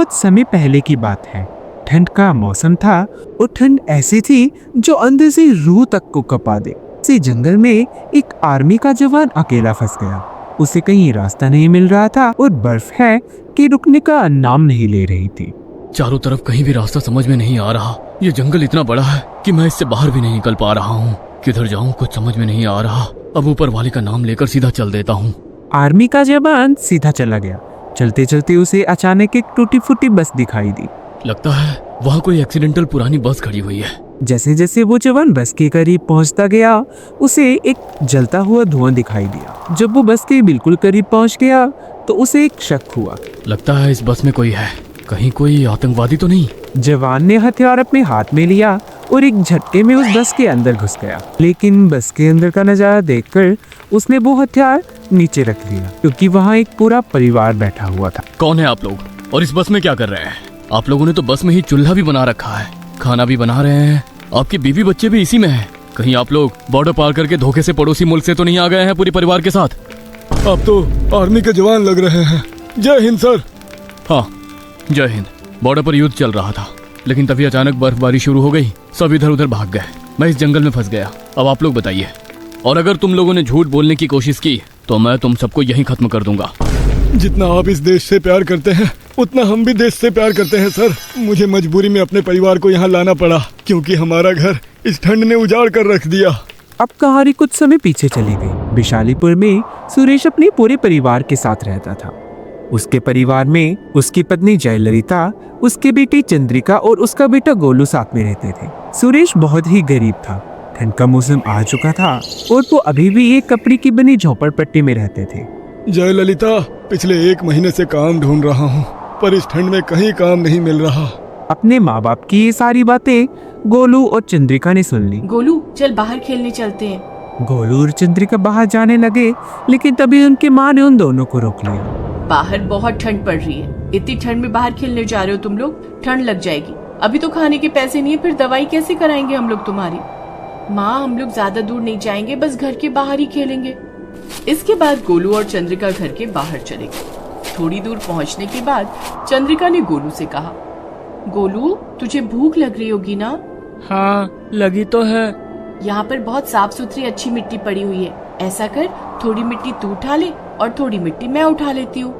बहुत समय पहले की बात है। ठंड का मौसम था और ठंड ऐसी थी जो अंदर से रूह तक को कपा दे। इसी जंगल में एक आर्मी का जवान अकेला फंस गया। उसे कहीं रास्ता नहीं मिल रहा था और बर्फ है कि रुकने का नाम नहीं ले रही थी। चारों तरफ कहीं भी रास्ता समझ में नहीं आ रहा। ये जंगल इतना बड़ा है कि मैं इससे बाहर भी नहीं निकल पा रहा हूँ। किधर जाऊँ कुछ समझ में नहीं आ रहा। अब ऊपर वाले का नाम लेकर सीधा चल देता हूँ। आर्मी का जवान सीधा चला गया। चलते चलते उसे अचानक एक टूटी फूटी बस दिखाई दी। लगता है वहाँ कोई एक्सीडेंटल पुरानी बस खड़ी हुई है। जैसे जैसे वो जवान बस के करीब पहुंचता गया, उसे एक जलता हुआ धुआं दिखाई दिया। जब वो बस के बिल्कुल करीब पहुंच गया तो उसे एक शक हुआ। लगता है इस बस में कोई है। कहीं कोई आतंकवादी तो नहीं? जवान ने हथियार अपने हाथ में लिया और एक झटके में उस बस के अंदर घुस गया। लेकिन बस के अंदर का नजारा देखकर उसने वो हथियार नीचे रख लिया, क्योंकि वहाँ एक पूरा परिवार बैठा हुआ था। कौन है आप लोग और इस बस में क्या कर रहे हैं? आप लोगों ने तो बस में ही चूल्हा भी बना रखा है, खाना भी बना रहे हैं। आपके बीवी बच्चे भी इसी में हैं। कहीं आप लोग बॉर्डर पार करके धोखे से पड़ोसी मुल्क से तो नहीं आ गए हैं पूरे परिवार के साथ? आप तो आर्मी के जवान लग रहे हैं। जय हिंद सर। हाँ जय हिंद। बॉर्डर पर युद्ध चल रहा था, लेकिन तभी अचानक बर्फबारी शुरू हो गई। सब इधर उधर भाग गए। मैं इस जंगल में फंस गया। अब आप लोग बताइए, और अगर तुम लोगों ने झूठ बोलने की कोशिश की तो मैं तुम सबको यहीं खत्म कर दूंगा। जितना आप इस देश से प्यार करते हैं उतना हम भी देश से प्यार करते हैं सर। मुझे मजबूरी में अपने परिवार को यहाँ लाना पड़ा, क्योंकि हमारा घर इस ठंड ने उजाड़ कर रख दिया। अब कहानी कुछ समय पीछे चली गई। विशालीपुर में सुरेश अपने पूरे परिवार के साथ रहता था। उसके परिवार में उसकी पत्नी जयललिता, उसकी बेटी चंद्रिका और उसका बेटा गोलू साथ में रहते थे। सुरेश बहुत ही गरीब था। ठंड का मौसम आ चुका था और वो अभी भी एक कपड़े की बनी झोपड़पट्टी में रहते थे। जयललिता, पिछले 1 महीने से काम ढूंढ रहा हूँ, पर इस ठंड में कहीं काम नहीं मिल रहा। अपने माँ बाप की ये सारी बातें गोलू और चंद्रिका ने सुन ली। गोलू चल बाहर खेलने चलते हैं। गोलू और चंद्रिका बाहर जाने लगे, लेकिन तभी उनके माँ ने उन दोनों को रोक लिया। बाहर बहुत ठंड पड़ रही है। इतनी ठंड में बाहर खेलने जा रहे हो तुम लोग? ठंड लग जाएगी। अभी तो खाने के पैसे नहीं है, फिर दवाई कैसे कराएंगे हम लोग तुम्हारी? माँ, हम लोग ज्यादा दूर नहीं जाएंगे, बस घर के बाहर ही खेलेंगे। इसके बाद गोलू और चंद्रिका घर के बाहर चले गए। थोड़ी दूर पहुँचने के बाद चंद्रिका ने गोलू से कहा, गोलू तुझे भूख लग रही होगी ना? हाँ लगी तो है। यहाँ पर बहुत साफ सुथरी अच्छी मिट्टी पड़ी हुई है। ऐसा कर, थोड़ी मिट्टी तू उठा ले और थोड़ी मिट्टी मैं उठा लेती हूँ।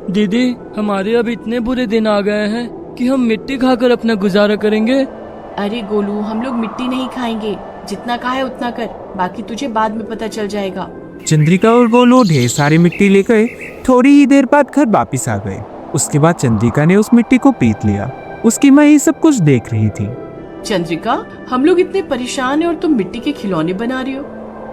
दीदी, हमारे अब इतने बुरे दिन आ गए हैं कि हम मिट्टी खाकर अपना गुजारा करेंगे। अरे गोलू, हम लोग मिट्टी नहीं खाएंगे। जितना कहा है उतना कर, बाकी तुझे बाद में पता चल जाएगा। चंद्रिका और गोलू ढेर सारी मिट्टी लेकर थोड़ी ही देर बाद घर वापिस आ गए। उसके बाद चंद्रिका ने उस मिट्टी को पीट लिया। उसकी माँ ये सब कुछ देख रही थी। चंद्रिका, हम लोग इतने परेशान हैं और तुम मिट्टी के खिलौने बना रही हो।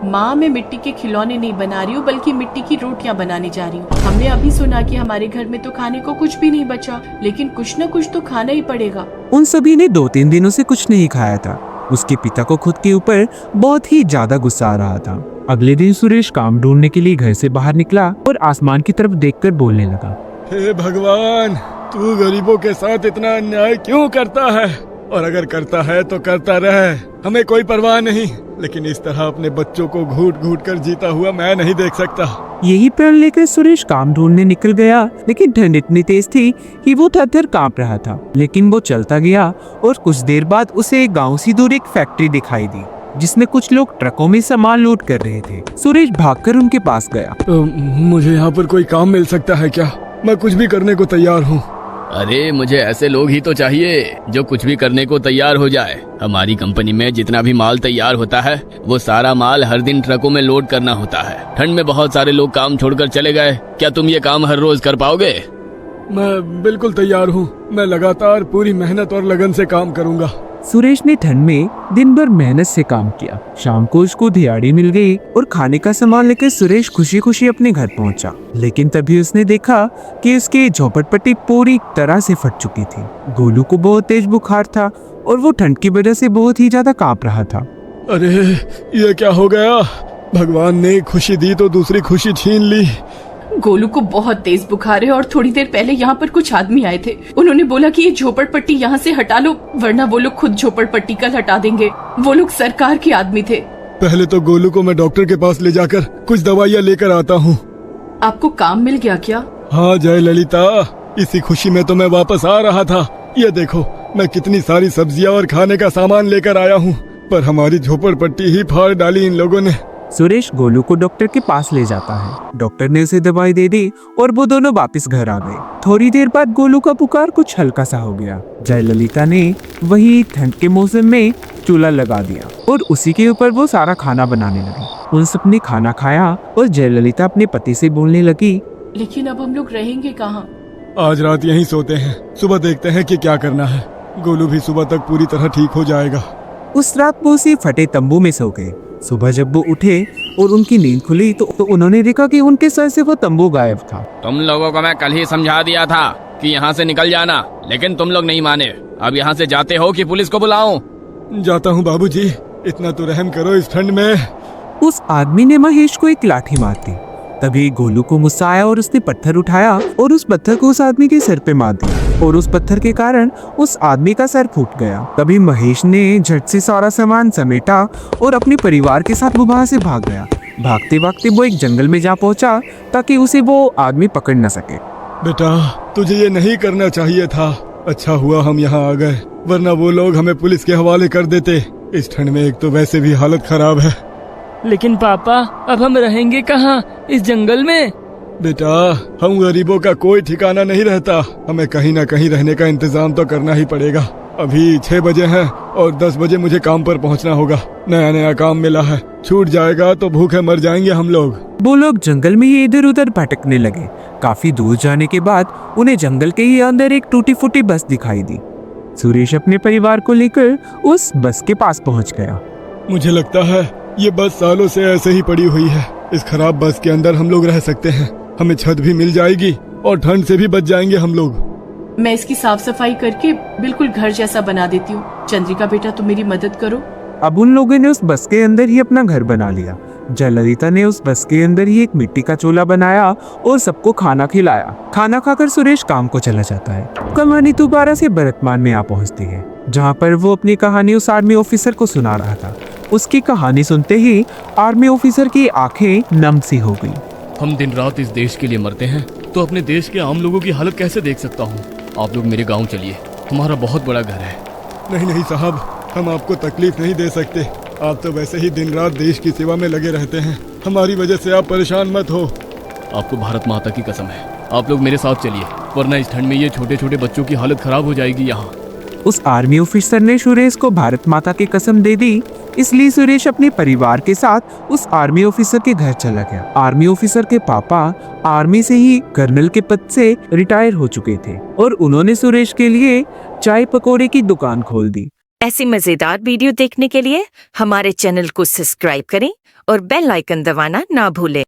माँ, मैं मिट्टी के खिलौने नहीं बना रही हूँ, बल्कि मिट्टी की रोटियाँ बनाने जा रही हूँ। हमने अभी सुना कि हमारे घर में तो खाने को कुछ भी नहीं बचा, लेकिन कुछ न कुछ तो खाना ही पड़ेगा। उन सभी ने 2-3 दिनों से कुछ नहीं खाया था। उसके पिता को खुद के ऊपर बहुत ही ज्यादा गुस्सा आ रहा था। अगले दिन सुरेश काम ढूंढने के लिए घर से बाहर निकला और आसमान की तरफ देखकर बोलने लगा, हे भगवान, तू गरीबों के साथ इतना अन्याय क्यों करता है? और अगर करता है तो करता रहे, हमें कोई परवाह नहीं, लेकिन इस तरह अपने बच्चों को घूट घूट कर जीता हुआ मैं नहीं देख सकता। यही प्रण लेकर सुरेश काम ढूंढने निकल गया, लेकिन ठंड इतनी तेज थी कि वो थर-थर कांप रहा था। लेकिन वो चलता गया और कुछ देर बाद उसे एक गांव से दूर एक फैक्ट्री दिखाई दी, जिसमें कुछ लोग ट्रकों में सामान लोड कर रहे थे। सुरेश भागकर उनके पास गया। मुझे यहाँ पर कोई काम मिल सकता है क्या? मैं कुछ भी करने को तैयार हूँ। अरे मुझे ऐसे लोग ही तो चाहिए जो कुछ भी करने को तैयार हो जाए। हमारी कंपनी में जितना भी माल तैयार होता है वो सारा माल हर दिन ट्रकों में लोड करना होता है। ठंड में बहुत सारे लोग काम छोड़कर चले गए। क्या तुम ये काम हर रोज कर पाओगे? मैं बिल्कुल तैयार हूँ। मैं लगातार पूरी मेहनत और लगन से काम करूँगा। सुरेश ने ठंड में दिन भर मेहनत से काम किया। शाम को उसको दिहाड़ी मिल गई और खाने का सामान लेकर सुरेश खुशी खुशी अपने घर पहुंचा। लेकिन तभी उसने देखा कि उसकी झोपड़पट्टी पूरी तरह से फट चुकी थी। गोलू को बहुत तेज बुखार था और वो ठंड की वजह से बहुत ही ज्यादा कांप रहा था। अरे ये क्या हो गया? भगवान ने खुशी दी तो दूसरी खुशी छीन ली। गोलू को बहुत तेज बुखार है और थोड़ी देर पहले यहाँ पर कुछ आदमी आए थे। उन्होंने बोला कि ये झोपड़पट्टी यहाँ से हटा लो, वरना वो लोग खुद झोपड़पट्टी कल हटा देंगे। वो लोग सरकार के आदमी थे। पहले तो गोलू को मैं डॉक्टर के पास ले जाकर कुछ दवाइयाँ लेकर आता हूँ। आपको काम मिल गया क्या? हाँ जयललिता, इसी खुशी में तो मैं वापस आ रहा था। ये देखो, मैं कितनी सारी सब्जियां और खाने का सामान लेकर आया हूँ, पर हमारी झोपड़पट्टी ही फाड़ डाली इन लोगों ने। सुरेश गोलू को डॉक्टर के पास ले जाता है। डॉक्टर ने उसे दवाई दे दी और वो दोनों वापस घर आ गए। थोड़ी देर बाद गोलू का बुखार कुछ हल्का सा हो गया। जयललिता ने वही ठंड के मौसम में चूल्हा लगा दिया और उसी के ऊपर वो सारा खाना बनाने लगी। उन सबने खाना खाया और जयललिता अपने पति से बोलने लगी, लेकिन अब हम लोग रहेंगे कहाँ? आज रात यहीं सोते हैं, सुबह देखते हैं कि क्या करना है। गोलू भी सुबह तक पूरी तरह ठीक हो जाएगा। उस रात वो उसी फटे तंबू में सो गए। सुबह जब वो उठे और उनकी नींद खुली तो उन्होंने देखा कि उनके सर से वो तंबू गायब था। तुम लोगों को मैं कल ही समझा दिया था कि यहाँ से निकल जाना, लेकिन तुम लोग नहीं माने। अब यहाँ से जाते हो कि पुलिस को बुलाऊं? जाता हूँ बाबूजी, इतना तो रहम करो इस ठंड में। उस आदमी ने महेश को एक लाठी मार दी। तभी गोलू को गुस्सा आया और उसने पत्थर उठाया और उस पत्थर को उस आदमी के सिर पे मार दिया और उस पत्थर के कारण उस आदमी का सर फूट गया। तभी महेश ने झट से सारा सामान समेटा और अपने परिवार के साथ वो वहां से भाग गया। भागते भागते वो एक जंगल में जा पहुंचा ताकि उसे वो आदमी पकड़ न सके। बेटा, तुझे ये नहीं करना चाहिए था। अच्छा हुआ हम यहाँ आ गए, वरना वो लोग हमें पुलिस के हवाले कर देते। इस ठंड में एक तो वैसे भी हालत खराब है। लेकिन पापा, अब हम रहेंगे कहाँ इस जंगल में? बेटा, हम गरीबों का कोई ठिकाना नहीं रहता। हमें कहीं ना कहीं रहने का इंतजाम तो करना ही पड़ेगा। अभी 6 बजे हैं और 10 बजे मुझे काम पर पहुंचना होगा। नया नया काम मिला है, छूट जाएगा तो भूखे मर जाएंगे हम लोग। वो लोग जंगल में ही इधर उधर भटकने लगे। काफी दूर जाने के बाद उन्हें जंगल के ही अंदर एक टूटी फूटी बस दिखाई दी। सुरेश अपने परिवार को लेकर उस बस के पास पहुंच गया। मुझे लगता है ये बस सालों से ऐसे ही पड़ी हुई है। इस खराब बस के अंदर हम लोग रह सकते हैं। हमें छत भी मिल जाएगी और ठंड से भी बच जाएंगे हम लोग। मैं इसकी साफ सफाई करके बिल्कुल घर जैसा बना देती हूँ। चंद्रिका बेटा, तुम मेरी मदद करो। अब उन लोगों ने उस बस के अंदर ही अपना घर बना लिया। जयललिता ने उस बस के अंदर ही एक मिट्टी का चूल्हा बनाया और सबको खाना खिलाया। खाना खाकर सुरेश काम को चला जाता है। कहानी दोबारा से वर्तमान में आ पहुंचती है, जहां पर वो अपनी कहानी उस आर्मी ऑफिसर को सुना रहा था। उसकी कहानी सुनते ही आर्मी ऑफिसर की आंखें नम सी हो गई। हम दिन रात इस देश के लिए मरते हैं, तो अपने देश के आम लोगों की हालत कैसे देख सकता हूँ? आप लोग मेरे गाँव चलिए, हमारा बहुत बड़ा घर है। नहीं नहीं साहब, हम आपको तकलीफ नहीं दे सकते। आप तो वैसे ही दिन रात देश की सेवा में लगे रहते हैं। हमारी वजह से आप परेशान मत हो। आपको भारत माता की कसम है, आप लोग मेरे साथ चलिए, वरना इस ठंड में ये छोटे छोटे बच्चों की हालत खराब हो जाएगी यहाँ। उस आर्मी ऑफिसर ने सुरेश को भारत माता की कसम दे दी, इसलिए सुरेश अपने परिवार के साथ उस आर्मी ऑफिसर के घर चला गया। आर्मी ऑफिसर के पापा आर्मी से ही कर्नल के पद से रिटायर हो चुके थे और उन्होंने सुरेश के लिए चाय पकौड़े की दुकान खोल दी। ऐसी मजेदार वीडियो देखने के लिए हमारे चैनल को सब्सक्राइब करें और बेल आइकन दबाना ना भूलें।